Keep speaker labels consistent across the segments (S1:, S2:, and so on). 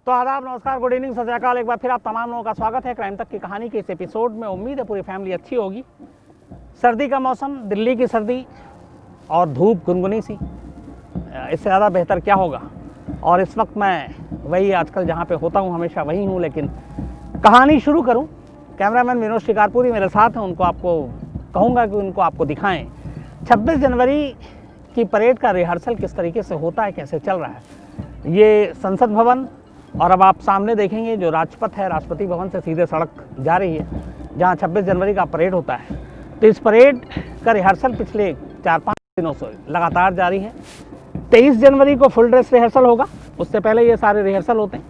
S1: तो आदाब, नमस्कार, गुड इवनिंग, सत श्री अकाल। एक बार फिर आप तमाम लोगों का स्वागत है क्राइम तक की कहानी के इस एपिसोड में। उम्मीद है पूरी फैमिली अच्छी होगी। सर्दी का मौसम, दिल्ली की सर्दी और धूप गुनगुनी सी, इससे ज़्यादा बेहतर क्या होगा। और इस वक्त मैं वही आजकल जहाँ पे होता हूँ हमेशा वही हूँ, लेकिन कहानी शुरू करूँ। कैमरामैन विनोद शिकारपुरी मेरे साथ हैं, उनको आपको कहूँगा कि उनको आपको दिखाएँ 26 जनवरी की परेड का रिहर्सल किस तरीके से होता है, कैसे चल रहा है। ये संसद भवन और अब आप सामने देखेंगे जो राजपथ है, राष्ट्रपति भवन से सीधे सड़क जा रही है जहाँ 26 जनवरी का परेड होता है। तो इस परेड का रिहर्सल पिछले 4-5 दिनों से लगातार जारी है। 23 जनवरी को फुल ड्रेस रिहर्सल होगा, उससे पहले ये सारे रिहर्सल होते हैं।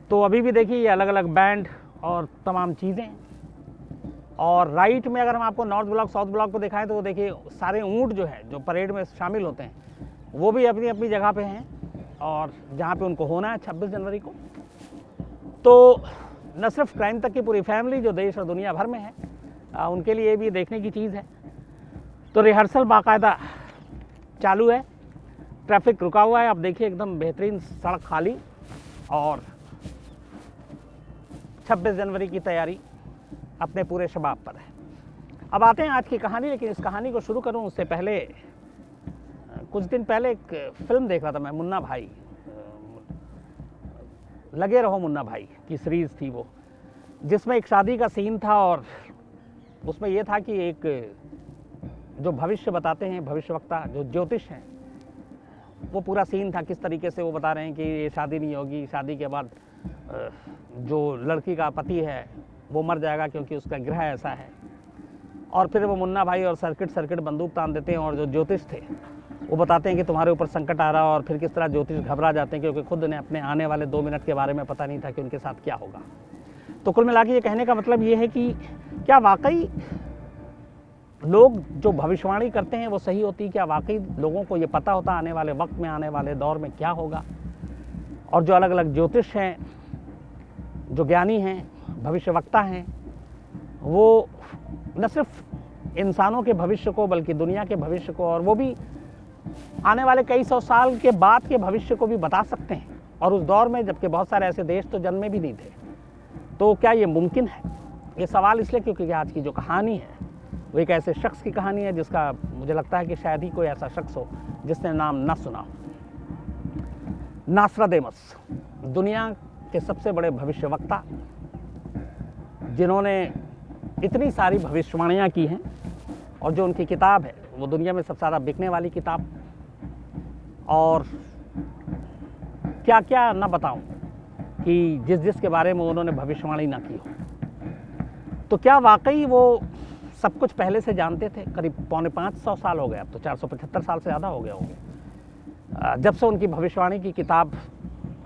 S1: तो अभी भी देखिए ये अलग अलग बैंड और तमाम चीज़ें। और राइट में अगर हम आपको नॉर्थ ब्लॉक साउथ ब्लॉक को दिखाएं तो देखिए सारे ऊँट जो है जो परेड में शामिल होते हैं वो भी अपनी अपनी जगह पे हैं और जहाँ पे उनको होना है 26 जनवरी को। तो न सिर्फ क्राइम तक की पूरी फैमिली जो देश और दुनिया भर में है उनके लिए भी देखने की चीज़ है। तो रिहर्सल बाकायदा चालू है, ट्रैफिक रुका हुआ है। आप देखिए एकदम बेहतरीन सड़क खाली और 26 जनवरी की तैयारी अपने पूरे शबाब पर है। अब आते हैं आज की कहानी, लेकिन इस कहानी को शुरू करूं उससे पहले कुछ दिन पहले एक फिल्म देख रहा था मैं, मुन्ना भाई, लगे रहो मुन्ना भाई की सीरीज़ थी वो, जिसमें एक शादी का सीन था और उसमें ये था कि एक जो भविष्य बताते हैं, भविष्यवक्ता जो ज्योतिष हैं, वो पूरा सीन था किस तरीके से वो बता रहे हैं कि ये शादी नहीं होगी, शादी के बाद जो लड़की का पति है वो मर जाएगा क्योंकि उसका ग्रह ऐसा है। और फिर वो मुन्ना भाई और सर्किट बंदूक तान देते हैं और जो ज्योतिष थे वो बताते हैं कि तुम्हारे ऊपर संकट आ रहा है। और फिर किस तरह ज्योतिष घबरा जाते हैं क्योंकि खुद ने अपने आने वाले 2 मिनट के बारे में पता नहीं था कि उनके साथ क्या होगा। तो कुल मिला के ये कहने का मतलब ये है कि क्या वाकई लोग जो भविष्यवाणी करते हैं वो सही होती है? क्या वाकई लोगों को ये पता होता आने वाले वक्त में, आने वाले दौर में क्या होगा? और जो अलग अलग ज्योतिष हैं, जो ज्ञानी हैं, भविष्यवक्ता हैं, वो न सिर्फ इंसानों के भविष्य को बल्कि दुनिया के भविष्य को, और वो भी आने वाले कई सौ साल के बाद के भविष्य को भी बता सकते हैं। और उस दौर में जबकि बहुत सारे ऐसे देश तो जन्मे भी नहीं थे। तो क्या ये मुमकिन है? ये सवाल इसलिए क्योंकि आज की जो कहानी है वो एक ऐसे शख्स की कहानी है जिसका मुझे लगता है कि शायद ही कोई ऐसा शख्स हो जिसने नाम न सुना हो। नास्ट्राडेमस, दुनिया के सबसे बड़े भविष्यवक्ता, जिन्होंने इतनी सारी भविष्यवाणियाँ की हैं और जो उनकी किताब है वो दुनिया में सबसे ज़्यादा बिकने वाली किताब। और क्या क्या न बताऊं कि जिस के बारे में उन्होंने भविष्यवाणी ना की हो। तो क्या वाकई वो सब कुछ पहले से जानते थे? करीब 450 साल हो गए, अब तो 475 साल से ज़्यादा हो गए होंगे जब से उनकी भविष्यवाणी की किताब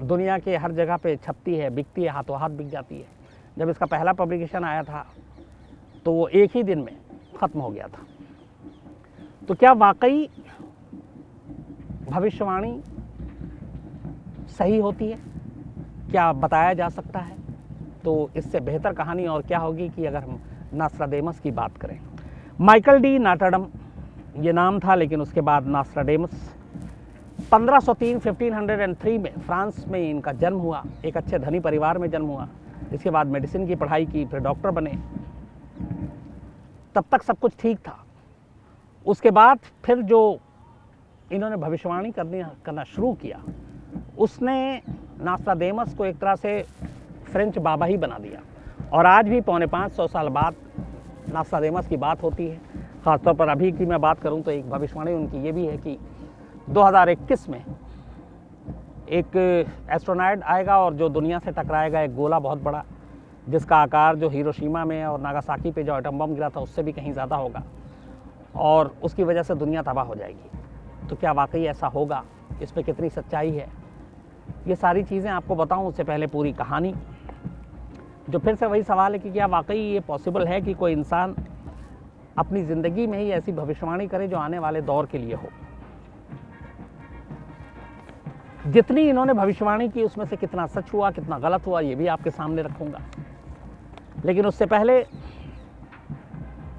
S1: दुनिया के हर जगह पे छपती है, बिकती है, हाथों हाथ बिक जाती है। जब इसका पहला पब्लिकेशन आया था तो वो एक ही दिन में ख़त्म हो गया था। तो क्या वाकई भविष्यवाणी सही होती है? क्या बताया जा सकता है? तो इससे बेहतर कहानी और क्या होगी कि अगर हम नास्ट्राडेमस की बात करें। माइकल डी नाटाडम ये नाम था, लेकिन उसके बाद नास्ट्राडेमस 1503 में फ्रांस में इनका जन्म हुआ। एक अच्छे धनी परिवार में जन्म हुआ। इसके बाद मेडिसिन की पढ़ाई की, फिर डॉक्टर बने। तब तक सब कुछ ठीक था। उसके बाद फिर जो इन्होंने भविष्यवाणी करना शुरू किया, उसने नास्ट्राडेमस को एक तरह से फ्रेंच बाबा ही बना दिया। और आज भी 450 साल बाद नास्ट्राडेमस की बात होती है। ख़ासतौर पर अभी की मैं बात करूं तो एक भविष्यवाणी उनकी ये भी है कि 2021 में एक एस्ट्रोनॉट आएगा और जो दुनिया से टकराएगा एक गोला बहुत बड़ा, जिसका आकार जो हिरोशिमा में और नागासाकी पे जो एटम बम गिरा था उससे भी कहीं ज़्यादा होगा और उसकी वजह से दुनिया तबाह हो जाएगी। तो क्या वाकई ऐसा होगा? इसमें कितनी सच्चाई है? ये सारी चीज़ें आपको बताऊं उससे पहले पूरी कहानी, जो फिर से वही सवाल है कि क्या वाकई ये पॉसिबल है कि कोई इंसान अपनी ज़िंदगी में ही ऐसी भविष्यवाणी करे जो आने वाले दौर के लिए हो। जितनी इन्होंने भविष्यवाणी की उसमें से कितना सच हुआ, कितना गलत हुआ, ये भी आपके सामने रखूंगा। लेकिन उससे पहले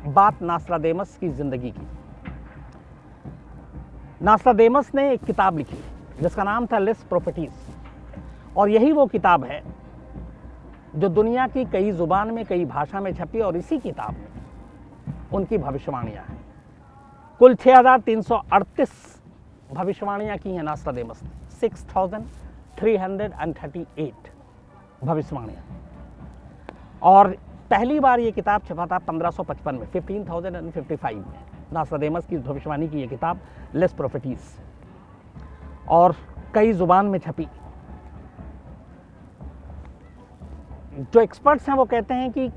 S1: बात नास्ट्राडेमस की ज़िंदगी की। नास्ट्राडेमस ने एक किताब लिखी जिसका नाम था लिस प्रोफेटीज। और यही वो किताब है जो दुनिया की कई ज़ुबान में, कई भाषा में छपी, और इसी किताब में उनकी भविष्यवाणियाँ हैं। कुल 6338 भविष्यवाणियाँ की हैं नास्ट्राडेमस ने, 6338 भविष्यवाणियाँ। और पहली बार ये किताब छपा था 1555 में, 1555 में नास्ट्राडेमस की भविष्यवाणी की ये किताब लेस प्रोफेटिस, और कई ज़ुबान में छपी। जो एक्सपर्ट्स हैं वो कहते हैं कि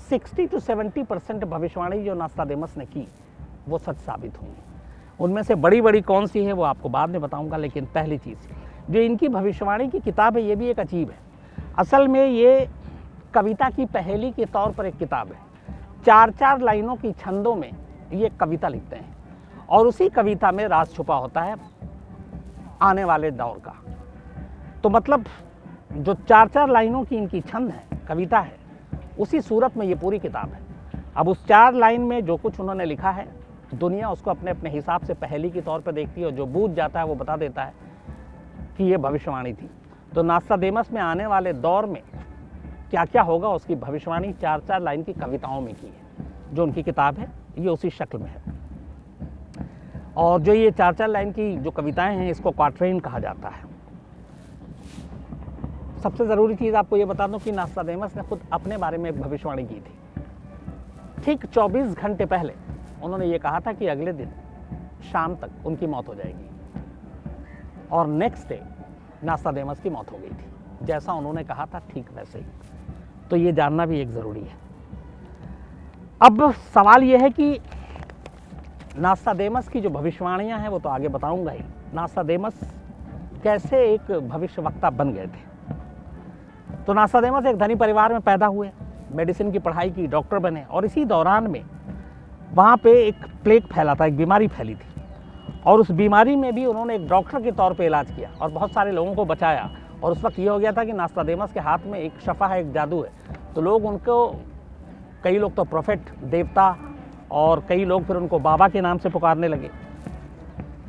S1: 60 to 70% भविष्यवाणी जो नास्ट्राडेमस ने की वो सच साबित हुई। उनमें से बड़ी बड़ी कौन सी है वो आपको बाद में बताऊंगा, लेकिन पहली चीज़ जो इनकी भविष्यवाणी की किताब है ये भी एक अजीब है। असल में ये कविता की पहेली के तौर पर एक किताब है। 4-4 लाइनों की छंदों में ये कविता लिखते हैं, और उसी कविता में राज छुपा होता है आने वाले दौर का। तो मतलब जो 4-4 लाइनों की इनकी छंद है, कविता है, उसी सूरत में ये पूरी किताब है। अब उस 4 लाइन में जो कुछ उन्होंने लिखा है, दुनिया उसको अपने अपने हिसाब से पहेली के तौर पर देखती है, और जो बूझ जाता है वो बता देता है कि ये भविष्यवाणी थी। तो नास्ट्राडेमस में आने वाले दौर में क्या क्या होगा उसकी भविष्यवाणी 4-4 लाइन की कविताओं में की है। जो उनकी किताब है ये उसी शक्ल में है। और जो ये 4-4 लाइन की जो कविताएं हैं, इसको क्वाट्रेन कहा जाता है। सबसे ज़रूरी चीज़ आपको ये बता दूं कि नास्ट्राडेमस ने खुद अपने बारे में एक भविष्यवाणी की थी। ठीक 24 घंटे पहले उन्होंने ये कहा था कि अगले दिन शाम तक उनकी मौत हो जाएगी, और नेक्स्ट डे नास्ट्राडेमस की मौत हो गई थी। जैसा उन्होंने कहा था ठीक वैसे ही। तो ये जानना भी एक ज़रूरी है। अब सवाल ये है कि नास्ट्राडेमस की जो भविष्यवाणियाँ हैं वो तो आगे बताऊंगा ही, नास्ट्राडेमस कैसे एक भविष्यवक्ता बन गए थे। तो नास्ट्राडेमस एक धनी परिवार में पैदा हुए, मेडिसिन की पढ़ाई की, डॉक्टर बने, और इसी दौरान में वहाँ पे एक प्लेग फैला था, एक बीमारी फैली थी, और उस बीमारी में भी उन्होंने एक डॉक्टर के तौर पे इलाज किया और बहुत सारे लोगों को बचाया। और उस वक्त ये हो गया था कि नास्ट्राडेमस के हाथ में एक शफा है, एक जादू है। तो लोग उनको, कई लोग तो प्रोफेट, देवता, और कई लोग फिर उनको बाबा के नाम से पुकारने लगे,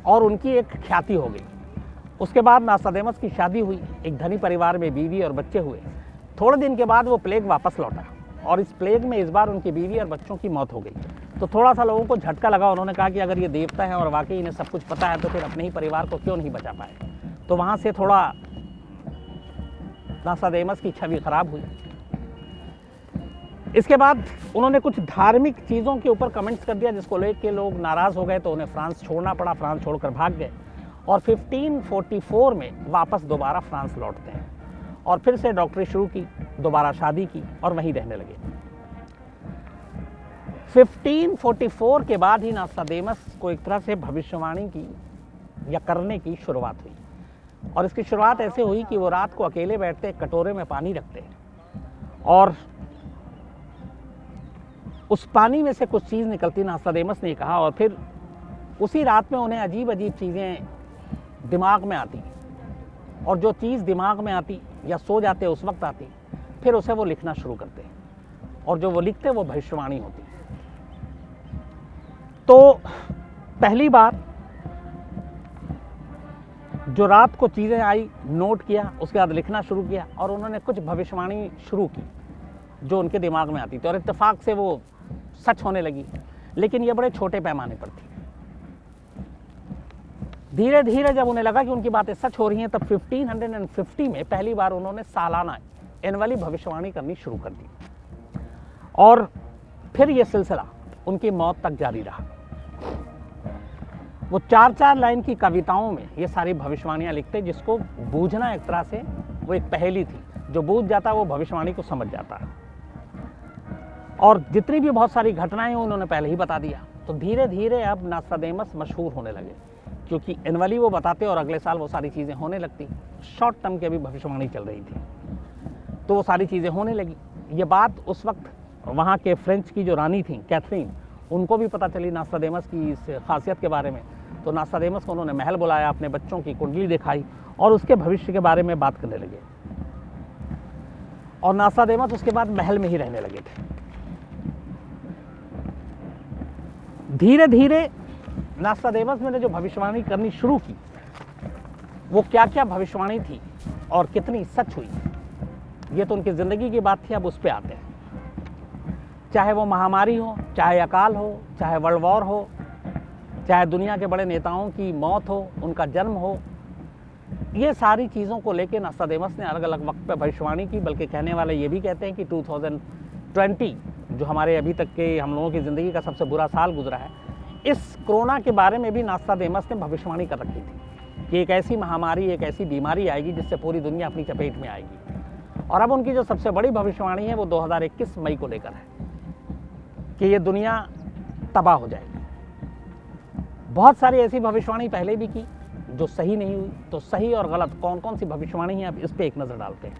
S1: और उनकी एक ख्याति हो गई। उसके बाद नास्ट्राडेमस की शादी हुई, एक धनी परिवार में बीवी और बच्चे हुए। थोड़े दिन के बाद वो प्लेग वापस लौटा, और इस प्लेग में इस बार उनकी बीवी और बच्चों की मौत हो गई। तो थोड़ा सा लोगों को झटका लगा। उन्होंने कहा कि अगर ये देवता है और वाकई इन्हें सब कुछ पता है तो फिर अपने ही परिवार को क्यों नहीं बचा पाए। तो वहाँ से थोड़ा नास्ट्राडेमस की छवि खराब हुई। इसके बाद उन्होंने कुछ धार्मिक चीज़ों के ऊपर कमेंट्स कर दिया, जिसको लेकर लोग नाराज़ हो गए, तो उन्हें फ्रांस छोड़ना पड़ा। फ्रांस छोड़कर भाग गए, और 1544 में वापस दोबारा फ्रांस लौटते हैं, और फिर से डॉक्टरी शुरू की, दोबारा शादी की, और वहीं रहने लगे। 1544 के बाद ही नास्ट्राडेमस को एक तरह से भविष्यवाणी की या करने की शुरुआत हुई। और इसकी शुरुआत ऐसे हुई कि वो रात को अकेले बैठते, कटोरे में पानी रखते, और उस पानी में से कुछ चीज़ निकलती, नास्ट्राडेमस ने कहा, और फिर उसी रात में उन्हें अजीब अजीब चीज़ें दिमाग में आती, और जो चीज़ दिमाग में आती या सो जाते उस वक्त आती, फिर उसे वो लिखना शुरू करते, और जो वो लिखते वो भविष्यवाणी होती। तो पहली बार जो रात को चीज़ें आई, नोट किया, उसके बाद लिखना शुरू किया, और उन्होंने कुछ भविष्यवाणी शुरू की जो उनके दिमाग में आती थी, और इत्तेफाक से वो सच होने लगी। लेकिन ये बड़े छोटे पैमाने पर थी। धीरे धीरे जब उन्हें लगा कि उनकी बातें सच हो रही हैं, तब 1550 में पहली बार उन्होंने सालाना, एनुअली भविष्यवाणी करनी शुरू कर दी, और फिर ये सिलसिला उनकी मौत तक जारी रहा। वो 4-4 लाइन की कविताओं में ये सारी भविष्यवाणियाँ लिखते, जिसको बूझना एक तरह से वो एक पहेली थी। जो बूझ जाता वो भविष्यवाणी को समझ जाता। और जितनी भी बहुत सारी घटनाएं उन्होंने पहले ही बता दिया। तो धीरे धीरे अब नास्ट्राडेमस मशहूर होने लगे, क्योंकि एनुअली वो बताते और अगले साल वो सारी चीज़ें होने लगती। शॉर्ट टर्म की अभी भविष्यवाणी चल रही थी, तो वो सारी चीज़ें होने लगी। ये बात उस वक्त वहाँ के फ्रेंच की जो रानी थी, कैथरीन, उनको भी पता चली नास्ट्राडेमस की इस खासियत के बारे में। तो नास्ट्राडेमस को उन्होंने महल बुलाया, अपने बच्चों की कुंडली दिखाई, और उसके भविष्य के बारे में बात करने लगे। और नास्ट्राडेमस उसके बाद महल में ही रहने लगे थे। धीरे धीरे नास्ट्राडेमस ने जो भविष्यवाणी करनी शुरू की, वो क्या क्या भविष्यवाणी थी और कितनी सच हुई, ये तो उनकी ज़िंदगी की बात थी। अब उस पर आते हैं। चाहे वो महामारी हो, चाहे अकाल हो, चाहे वर्ल्ड वॉर हो, चाहे दुनिया के बड़े नेताओं की मौत हो, उनका जन्म हो, ये सारी चीज़ों को लेकर नोस्ट्राडेमस ने अलग अलग वक्त पर भविष्यवाणी की। बल्कि कहने वाले ये भी कहते हैं कि 2020 जो हमारे अभी तक के हम लोगों की ज़िंदगी का सबसे बुरा साल गुजरा है, इस कोरोना के बारे में भी नोस्ट्राडेमस ने भविष्यवाणी कर रखी थी कि एक ऐसी महामारी, एक ऐसी बीमारी आएगी जिससे पूरी दुनिया अपनी चपेट में आएगी। और अब उनकी जो सबसे बड़ी भविष्यवाणी है वो 2021 मई को लेकर है कि ये दुनिया तबाह हो जाएगी। बहुत सारी ऐसी भविष्यवाणी पहले भी की जो सही नहीं हुई। तो सही और गलत कौन कौन सी भविष्यवाणी है, अब इस पे एक नज़र डालते हैं।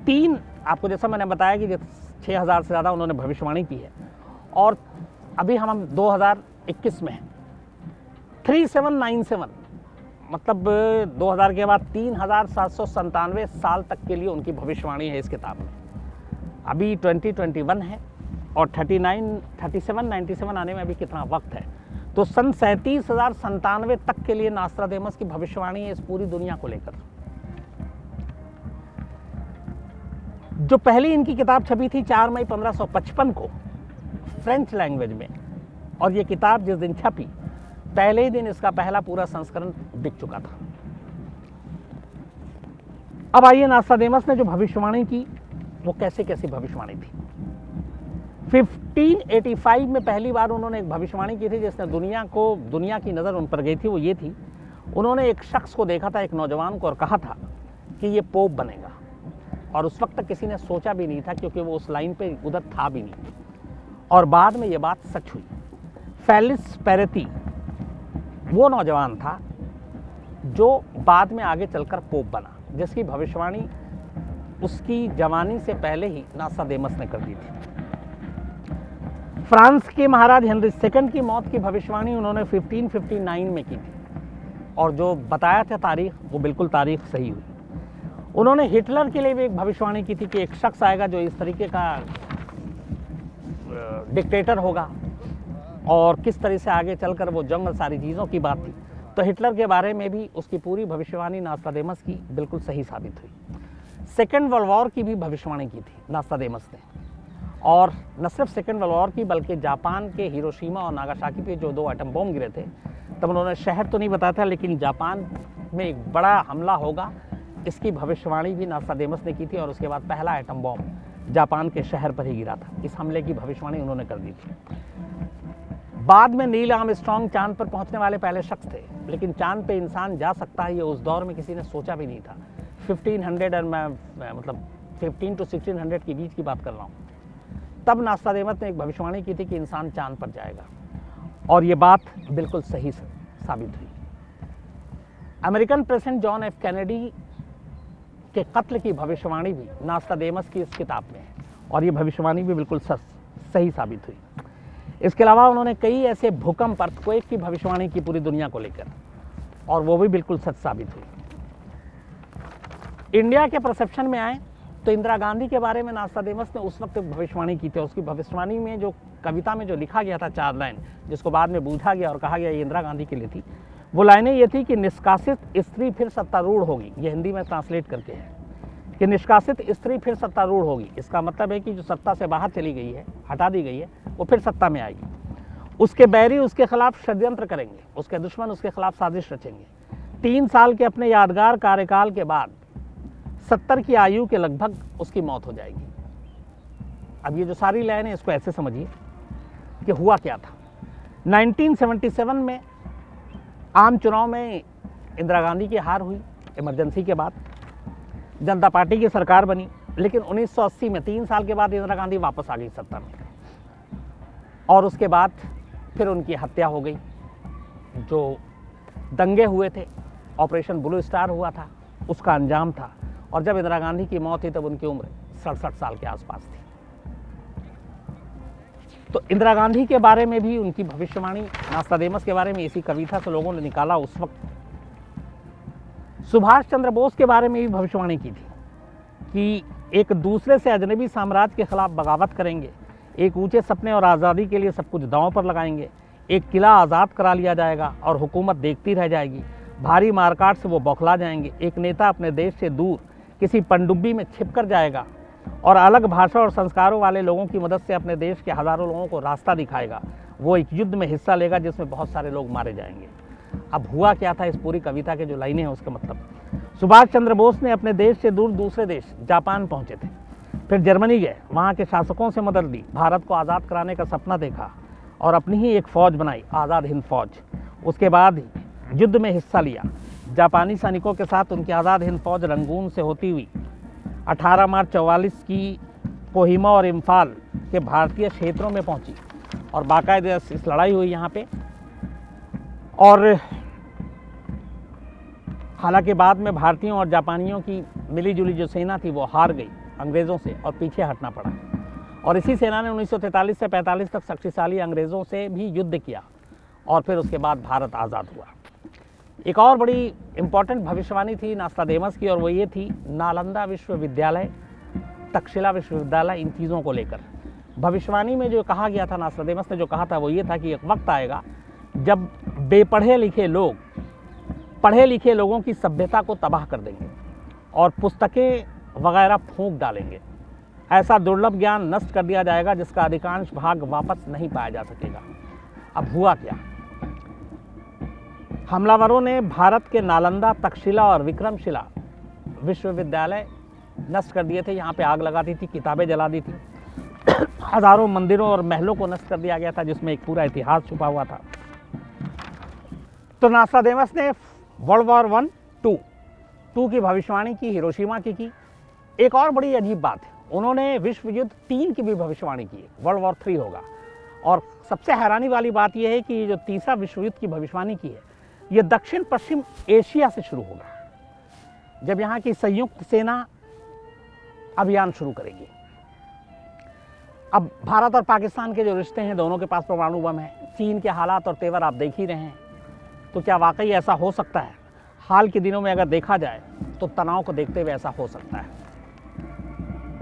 S1: 3 आपको जैसा मैंने बताया कि 6000 से ज़्यादा उन्होंने भविष्यवाणी की है, और अभी हम 2021 में हैं। 3797 मतलब 2000 के बाद 3797 साल तक के लिए उनकी भविष्यवाणी है इस किताब में। अभी 2021 है और 37 97 आने में अभी कितना वक्त है। तो सन 37,097 तक के लिए नोस्ट्राडेमस की भविष्यवाणी है इस पूरी दुनिया को लेकर। जो पहली इनकी किताब छपी थी 4 मई 1555 को फ्रेंच लैंग्वेज में, और ये किताब जिस दिन छपी पहले ही दिन इसका पहला पूरा संस्करण बिक चुका था। अब आइए नोस्ट्राडेमस ने जो भविष्यवाणी की वो कैसे कैसी भविष्यवाणी थी। 1585 में पहली बार उन्होंने एक भविष्यवाणी की थी जिसने दुनिया की नज़र उन पर गई थी। वो ये थी, उन्होंने एक शख्स को देखा था, एक नौजवान को, और कहा था कि ये पोप बनेगा। और उस वक्त तक किसी ने सोचा भी नहीं था क्योंकि वो उस लाइन पे उधर था भी नहीं। और बाद में ये बात सच हुई। फेलिक्स पेरेती वो नौजवान था जो बाद में आगे चलकर पोप बना, जिसकी भविष्यवाणी उसकी जवानी से पहले ही नोस्ट्राडेमस ने कर दी थी। फ्रांस के महाराज हेनरी II की मौत की भविष्यवाणी उन्होंने 1559 में की थी, और जो बताया था तारीख वो बिल्कुल तारीख सही हुई। उन्होंने हिटलर के लिए भी एक भविष्यवाणी की थी कि एक शख्स आएगा जो इस तरीके का डिक्टेटर होगा, और किस तरह से आगे चलकर वो जंग और सारी चीज़ों की बात थी। तो हिटलर के बारे में भी उसकी पूरी भविष्यवाणी नोस्ट्राडेमस की बिल्कुल सही साबित हुई। सेकेंड वर्ल्ड वॉर की भी भविष्यवाणी की थी नोस्ट्राडेमस ने, और न सिर्फ सेकेंड वर्ल्ड वॉर की बल्कि जापान के हिरोशिमा और नागासाकी पे जो 2 एटम बम गिरे थे, तब उन्होंने शहर तो नहीं बताया था लेकिन जापान में एक बड़ा हमला होगा, इसकी भविष्यवाणी भी नोस्ट्राडेमस ने की थी। और उसके बाद पहला एटम बम जापान के शहर पर ही गिरा था। इस हमले की भविष्यवाणी उन्होंने कर दी थी। बाद में नील आर्मस्ट्रांग चांद पर पहुंचने वाले पहले शख्स थे, लेकिन चांद पे इंसान जा सकता है ये उस दौर में किसी ने सोचा भी नहीं था। 1500 और मैं मतलब 15 to 1600 के बीच की बात कर रहा हूँ। तब नोस्ट्राडेमस ने एक भविष्यवाणी की थी कि इंसान चांद पर जाएगा, और ये बात बिल्कुल सही साबित हुई। American president John F Kennedy के कत्ल की भविष्यवाणी भी नोस्ट्राडेमस की इस किताब में है, और ये भविष्यवाणी भी बिल्कुल सही साबित हुई। इसके अलावा उन्होंने कई ऐसे भूकंप, अर्थक्वेक की भविष्यवाणी की पूरी दुनिया को लेकर, और वो भी बिल्कुल सच साबित हुई। इंडिया के परसेप्शन में आए तो इंदिरा गांधी के बारे में नोस्ट्राडेमस ने उस वक्त भविष्यवाणी की थी। उसकी भविष्यवाणी में जो कविता में जो लिखा गया था 4 लाइन, जिसको बाद में बूझा गया और कहा गया ये इंदिरा गांधी के लिए थी, वो लाइनें ये थी कि निष्कासित स्त्री फिर सत्तारूढ़ होगी। ये हिंदी में ट्रांसलेट करके है कि निष्कासित स्त्री फिर सत्तारूढ़ होगी। इसका मतलब है कि जो सत्ता से बाहर चली गई है, हटा दी गई है, वो फिर सत्ता में आएगी। उसके बैरी उसके खिलाफ षड्यंत्र करेंगे, उसके दुश्मन उसके खिलाफ साजिश रचेंगे। 3 साल के अपने यादगार कार्यकाल के बाद 70 की आयु के लगभग उसकी मौत हो जाएगी। अब ये जो सारी लाइनें इसको ऐसे समझिए कि हुआ क्या था। 1977 में आम चुनाव में इंदिरा गांधी की हार हुई इमरजेंसी के बाद, जनता पार्टी की सरकार बनी, लेकिन 1980 में 3 साल के बाद इंदिरा गांधी वापस आ गई सत्ता में, और उसके बाद फिर उनकी हत्या हो गई। जो दंगे हुए थे, ऑपरेशन ब्लू स्टार हुआ था, उसका अंजाम था। और जब इंदिरा गांधी की मौत हुई तब उनकी उम्र 67 साल के आसपास थी। तो इंदिरा गांधी के बारे में भी उनकी भविष्यवाणी, नोस्ट्राडेमस के बारे में इसी कविता से लोगों ने निकाला उस वक्त। सुभाष चंद्र बोस के बारे में भी भविष्यवाणी की थी कि एक दूसरे से अजनबी साम्राज्य के खिलाफ बगावत करेंगे, एक ऊंचे सपने और आज़ादी के लिए सब कुछ दांव पर लगाएंगे, एक किला आज़ाद करा लिया जाएगा और हुकूमत देखती रह जाएगी। भारी मारकाट से वो बौखला जाएंगे। एक नेता अपने देश से दूर किसी पनडुब्बी में छिप कर जाएगा और अलग भाषा और संस्कारों वाले लोगों की मदद से अपने देश के हज़ारों लोगों को रास्ता दिखाएगा। वो एक युद्ध में हिस्सा लेगा जिसमें बहुत सारे लोग मारे जाएंगे। अब हुआ क्या था, इस पूरी कविता के जो लाइनें हैं उसका मतलब, सुभाष चंद्र बोस ने अपने देश से दूर दूसरे देश जापान पहुंचे थे, फिर जर्मनी गए, वहाँ के शासकों से मदद ली, भारत को आज़ाद कराने का सपना देखा और अपनी ही एक फ़ौज बनाई, आज़ाद हिंद फ़ौज। उसके बाद युद्ध में हिस्सा लिया। जापानी सैनिकों के साथ उनकी आज़ाद हिंद फ़ौज रंगून से होती हुई 18 मार्च 44 की कोहिमा और इम्फाल के भारतीय क्षेत्रों में पहुंची और बाकायदा इस लड़ाई हुई यहाँ पे। और हालांकि बाद में भारतीयों और जापानियों की मिलीजुली जो सेना थी वो हार गई अंग्रेज़ों से और पीछे हटना पड़ा। और इसी सेना ने 1943 से 45 तक शक्तिशाली अंग्रेज़ों से भी युद्ध किया और फिर उसके बाद भारत आज़ाद हुआ। एक और बड़ी इम्पॉर्टेंट भविष्यवाणी थी नास्तादेमस की और वो ये थी नालंदा विश्वविद्यालय, तक्षशिला विश्वविद्यालय, इन चीज़ों को लेकर भविष्यवाणी में जो कहा गया था, नास्तादेमस ने जो कहा था वो ये था कि एक वक्त आएगा जब बेपढ़े लिखे लोग पढ़े लिखे लोगों की सभ्यता को तबाह कर देंगे और पुस्तकें वगैरह फूंक डालेंगे। ऐसा दुर्लभ ज्ञान नष्ट कर दिया जाएगा जिसका अधिकांश भाग वापस नहीं पाया जा सकेगा। अब हुआ क्या, हमलावरों ने भारत के नालंदा, तक्षशिला और विक्रमशिला विश्वविद्यालय नष्ट कर दिए थे। यहाँ पे आग लगा दी थी, किताबें जला दी थी, हजारों मंदिरों और महलों को नष्ट कर दिया गया था जिसमें एक पूरा इतिहास छुपा हुआ था। तो नास्तादेमस ने वर्ल्ड वॉर 1, 2 की भविष्यवाणी की, हिरोशिमा की। एक और बड़ी अजीब बात है, उन्होंने विश्व युद्ध 3 की भी भविष्यवाणी की है, वर्ल्ड वॉर 3 होगा। और सबसे हैरानी वाली बात यह है कि जो तीसरा विश्व युद्ध की भविष्यवाणी की है ये दक्षिण पश्चिम एशिया से शुरू होगा, जब यहाँ की संयुक्त सेना अभियान शुरू करेगी। अब भारत और पाकिस्तान के जो रिश्ते हैं, दोनों के पास परमाणु बम है, चीन के हालात और तेवर आप देख ही रहे हैं। तो क्या वाकई ऐसा हो सकता है? हाल के दिनों में अगर देखा जाए तो तनाव को देखते हुए ऐसा हो सकता है।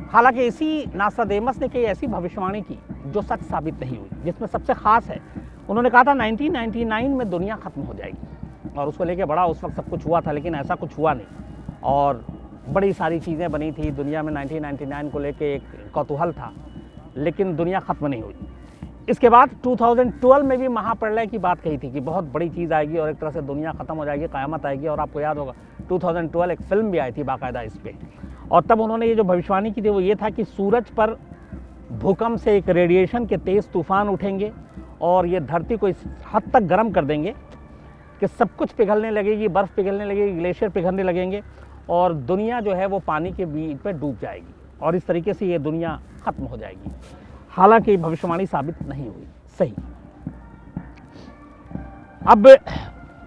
S1: हालांकि इसी नास्तादेमस ने कई ऐसी भविष्यवाणी की जो सच साबित नहीं हुई, जिसमें सबसे खास है उन्होंने कहा था 1999 में दुनिया खत्म हो जाएगी और उसको लेके बड़ा उस वक्त सब कुछ हुआ था, लेकिन ऐसा कुछ हुआ नहीं और बड़ी सारी चीज़ें बनी थी दुनिया में। 1999 को लेके एक कौतूहल था, लेकिन दुनिया खत्म नहीं हुई। इसके बाद 2012 में भी महाप्रलय की बात कही थी कि बहुत बड़ी चीज़ आएगी और एक तरह से दुनिया ख़त्म हो जाएगी, क़यामत आएगी। और आपको याद होगा 2012 एक फिल्म भी आई थी बाकायदा इस पर, और तब उन्होंने ये जो भविष्यवाणी की थी वो ये था कि सूरज पर भूकंप से एक रेडिएशन के तेज़ तूफान उठेंगे और ये धरती को इस हद तक गर्म कर देंगे कि सब कुछ पिघलने लगेगी, बर्फ़ पिघलने लगेगी, ग्लेशियर पिघलने लगेंगे और दुनिया जो है वो पानी के बीच पे डूब जाएगी और इस तरीके से ये दुनिया ख़त्म हो जाएगी। हालांकि भविष्यवाणी साबित नहीं हुई सही। अब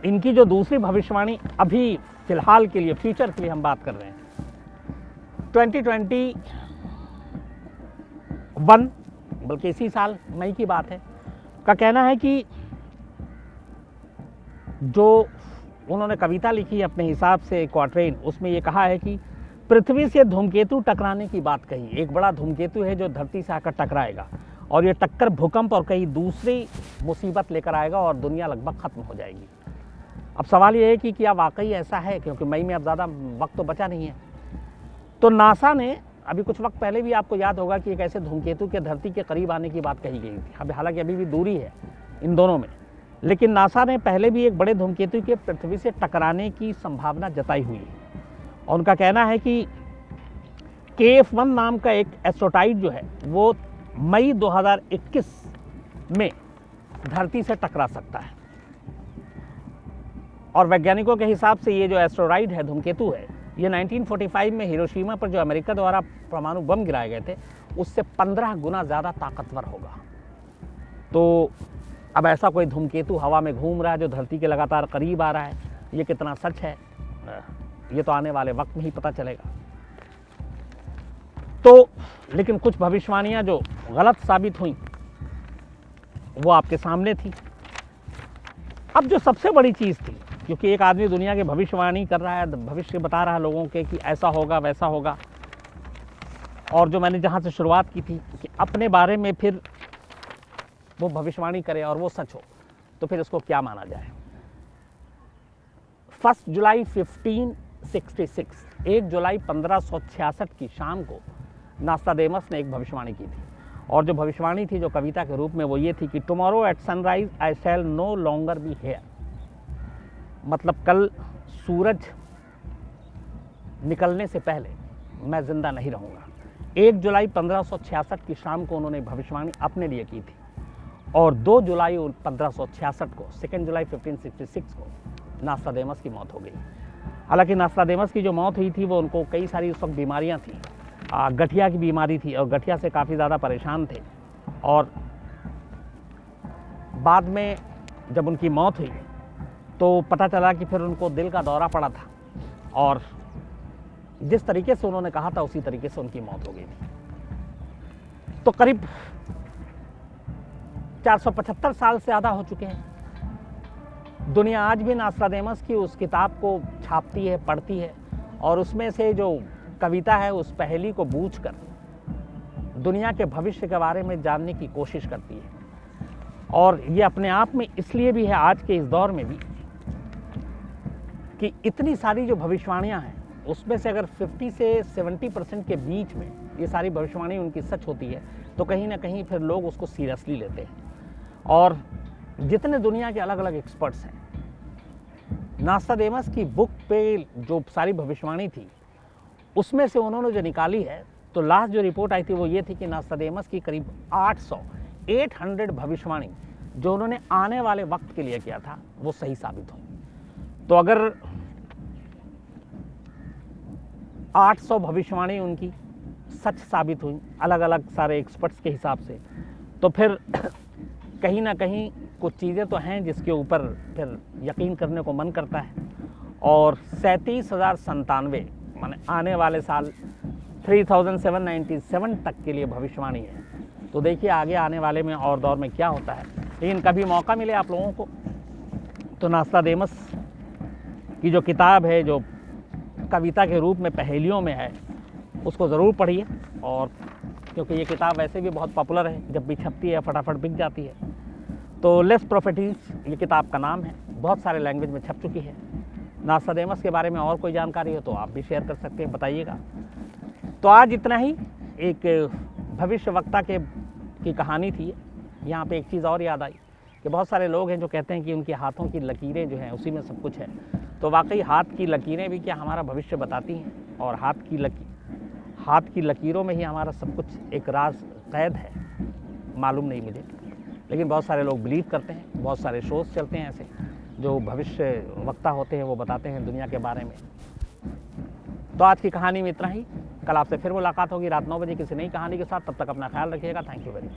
S1: इनकी जो दूसरी भविष्यवाणी अभी फिलहाल के लिए, फ्यूचर के लिए हम बात कर रहे हैं, 2021 बल्कि इसी साल मई की बात है, का कहना है कि जो उन्होंने कविता लिखी अपने हिसाब से क्वाट्रेन, उसमें ये कहा है कि पृथ्वी से धूमकेतु टकराने की बात कही। एक बड़ा धूमकेतु है जो धरती से आकर टकराएगा और ये टक्कर भूकंप और कई दूसरी मुसीबत लेकर आएगा और दुनिया लगभग ख़त्म हो जाएगी। अब सवाल ये है कि क्या वाकई ऐसा है, क्योंकि मई में अब ज़्यादा वक्त तो बचा नहीं है। तो नासा ने अभी कुछ वक्त पहले भी, आपको याद होगा कि एक ऐसे धूमकेतु के धरती के करीब आने की बात कही गई थी। हालांकि अभी भी दूरी है इन दोनों में, लेकिन नासा ने पहले भी एक बड़े धूमकेतु के पृथ्वी से टकराने की संभावना जताई हुई है। और उनका कहना है कि KF-1 नाम का एक एस्ट्रोटाइड जो है वो मई 2021 में धरती से टकरा सकता है। और वैज्ञानिकों के हिसाब से ये जो एस्ट्रोटाइड है, धूमकेतु है, ये 1945 में हिरोशिमा पर जो अमेरिका द्वारा परमाणु बम गिराए गए थे उससे 15 गुना ज़्यादा ताकतवर होगा। तो अब ऐसा कोई धूमकेतु हवा में घूम रहा है जो धरती के लगातार करीब आ रहा है, ये कितना सच है ये तो आने वाले वक्त में ही पता चलेगा। तो लेकिन कुछ भविष्यवाणियां जो गलत साबित हुई वो आपके सामने थी। अब जो सबसे बड़ी चीज़ थी, क्योंकि एक आदमी दुनिया की भविष्यवाणी कर रहा है, भविष्य बता रहा है लोगों के कि ऐसा होगा वैसा होगा, और जो मैंने जहाँ से शुरुआत की थी कि अपने बारे में फिर वो भविष्यवाणी करे और वो सच हो। तो फिर इसको क्या माना जाए। 1 जुलाई 1566, 1 जुलाई 1566 की शाम को नास्तादेमस ने एक भविष्यवाणी की थी, और जो भविष्यवाणी थी जो कविता के रूप में, वो ये थी कि tomorrow at sunrise I shall no longer be here, मतलब कल सूरज निकलने से पहले मैं जिंदा नहीं रहूँगा। 1 जुलाई 1566 की शाम को उन्होंने भविष्यवाणी अपने लिए की थी, और 2 जुलाई 1566 को, 2 जुलाई 1566 को नास्तादेमस की मौत हो गई। हालांकि नास्तादेमस की जो मौत हुई थी वो उनको कई सारी उस वक्त बीमारियाँ थीं, गठिया की बीमारी थी, और गठिया से काफ़ी ज़्यादा परेशान थे। और बाद में जब उनकी मौत हुई तो पता चला कि फिर उनको दिल का दौरा पड़ा था, और जिस तरीके से उन्होंने कहा था उसी तरीके से उनकी मौत हो गई थी। तो करीब 475 साल से ज़्यादा हो चुके हैं। दुनिया आज भी नास्तादेमस की उस किताब को छापती है, पढ़ती है, और उसमें से जो कविता है उस पहेली को बूझकर दुनिया के भविष्य के बारे में जानने की कोशिश करती है। और ये अपने आप में इसलिए भी है आज के इस दौर में भी कि इतनी सारी जो भविष्यवाणियाँ हैं उसमें से अगर 50 से 70% के बीच में ये सारी भविष्यवाणी उनकी सच होती है तो कहीं ना कहीं फिर लोग उसको सीरियसली लेते हैं। और जितने दुनिया के अलग अलग एक्सपर्ट्स हैं, नास्तादेमस की बुक पे जो सारी भविष्यवाणी थी उसमें से उन्होंने जो निकाली है, तो लास्ट जो रिपोर्ट आई थी वो ये थी कि नास्तादेमस की करीब 800 भविष्यवाणी जो उन्होंने आने वाले वक्त के लिए किया था वो सही साबित हुई। तो अगर 800 भविष्यवाणी उनकी सच साबित हुई अलग अलग सारे एक्सपर्ट्स के हिसाब से, तो फिर कहीं ना कहीं कुछ चीज़ें तो हैं जिसके ऊपर फिर यकीन करने को मन करता है। और 37,097 माने आने वाले साल 3797 तक के लिए भविष्यवाणी है। तो देखिए आगे आने वाले में और दौर में क्या होता है। लेकिन कभी मौका मिले आप लोगों को तो नास्तादेमस की जो किताब है, जो कविता के रूप में पहेलियों में है, उसको ज़रूर पढ़िए। और क्योंकि ये किताब वैसे भी बहुत पॉपुलर है, जब भी छपती है फटाफट बिक जाती है। तो लेस प्रोफेटिस ये किताब का नाम है, बहुत सारे लैंग्वेज में छप चुकी है। नास्तादेमस के बारे में और कोई जानकारी हो तो आप भी शेयर कर सकते हैं, बताइएगा। तो आज इतना ही, एक भविष्य वक्ता की कहानी थी। यहाँ पे एक चीज़ और याद आई कि बहुत सारे लोग हैं जो कहते हैं कि उनके हाथों की लकीरें जो हैं उसी में सब कुछ है। तो वाकई हाथ की लकीरें भी क्या हमारा भविष्य बताती हैं, और हाथ की लकीरों में ही हमारा सब कुछ एक राज कैद है, मालूम नहीं मुझे। लेकिन बहुत सारे लोग बिलीव करते हैं, बहुत सारे शोज़ चलते हैं ऐसे जो भविष्य वक्ता होते हैं, वो बताते हैं दुनिया के बारे में। तो आज की कहानी में इतना ही। कल आपसे फिर मुलाकात होगी रात 9 बजे किसी नई कहानी के साथ। तब तक अपना ख्याल रखिएगा। Thank you very much.